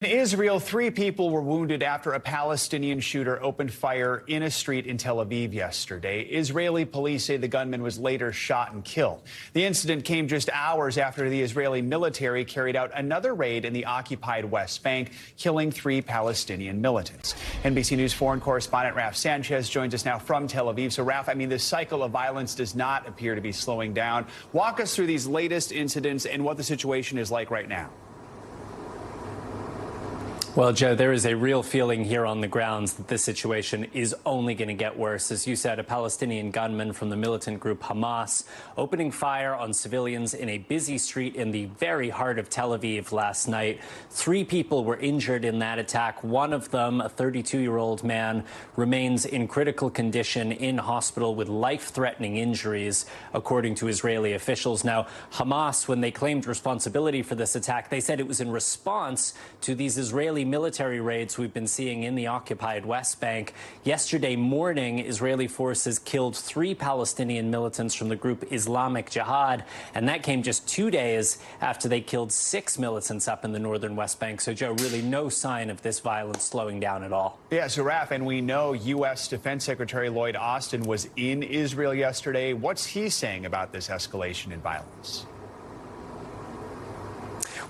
In Israel, 3 people were wounded after a Palestinian shooter opened fire in a street in Tel Aviv yesterday. Israeli police say the gunman was later shot and killed. The incident came just hours after the Israeli military carried out another raid in the occupied West Bank, killing 3 Palestinian militants. NBC News foreign correspondent Raf Sanchez joins us now from Tel Aviv. So, Raf, this cycle of violence does not appear to be slowing down. Walk us through these latest incidents and what the situation is like right now. Well, Joe, there is a real feeling here on the grounds that this situation is only going to get worse. As you said, a Palestinian gunman from the militant group Hamas opening fire on civilians in a busy street in the very heart of Tel Aviv last night. 3 people were injured in that attack. One of them, a 32-year-old man, remains in critical condition in hospital with life-threatening injuries, according to Israeli officials. Now, Hamas, when they claimed responsibility for this attack, they said it was in response to these Israeli military raids we've been seeing in the occupied West Bank. Yesterday morning, Israeli forces killed 3 Palestinian militants from the group Islamic Jihad, and that came just 2 days after they killed 6 militants up in the northern West Bank. So, Joe, really no sign of this violence slowing down at all. Yeah, so, Raf, and we know U.S. Defense Secretary Lloyd Austin was in Israel yesterday. What's he saying about this escalation in violence?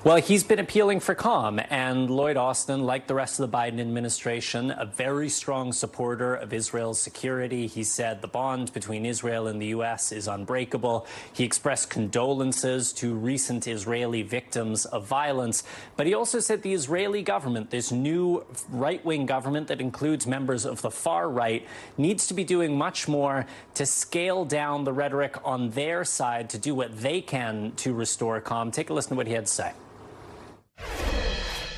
Well, he's been appealing for calm, and Lloyd Austin, like the rest of the Biden administration, a very strong supporter of Israel's security. He said the bond between Israel and the U.S. is unbreakable. He expressed condolences to recent Israeli victims of violence, but he also said the Israeli government, this new right-wing government that includes members of the far right, needs to be doing much more to scale down the rhetoric on their side to do what they can to restore calm. Take a listen to what he had to say.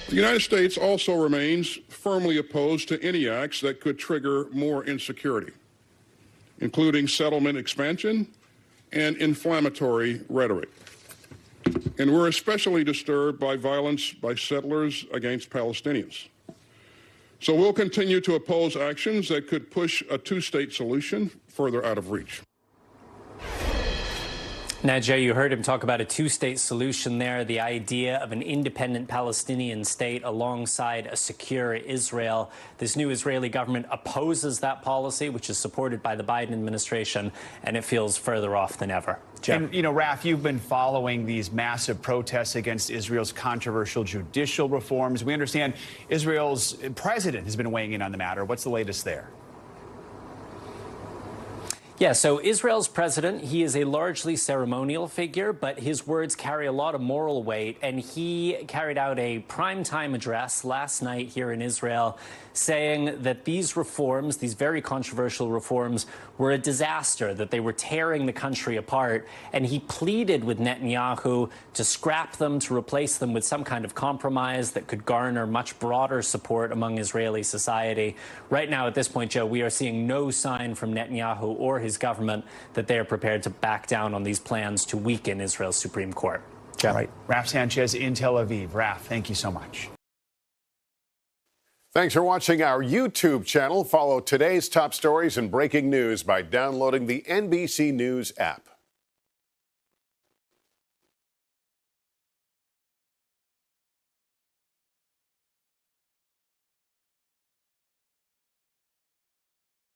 The United States also remains firmly opposed to any acts that could trigger more insecurity, including settlement expansion and inflammatory rhetoric. And we're especially disturbed by violence by settlers against Palestinians. So we'll continue to oppose actions that could push a 2-state solution further out of reach. Now, Joe, you heard him talk about a 2-state solution there, the idea of an independent Palestinian state alongside a secure Israel. This new Israeli government opposes that policy, which is supported by the Biden administration, and it feels further off than ever. Joe. And, Raf, you've been following these massive protests against Israel's controversial judicial reforms. We understand Israel's president has been weighing in on the matter. What's the latest there? Yeah, so Israel's president, he is a largely ceremonial figure, but his words carry a lot of moral weight. And he carried out a primetime address last night here in Israel saying that these reforms, these very controversial reforms, were a disaster, that they were tearing the country apart. And he pleaded with Netanyahu to scrap them, to replace them with some kind of compromise that could garner much broader support among Israeli society. Right now, at this point, Joe, we are seeing no sign from Netanyahu or his government that they are prepared to back down on these plans to weaken Israel's Supreme Court. Joe. All right. Raf Sanchez in Tel Aviv. Raf, thank you so much. Thanks for watching our YouTube channel. Follow today's top stories and breaking news by downloading the NBC News app.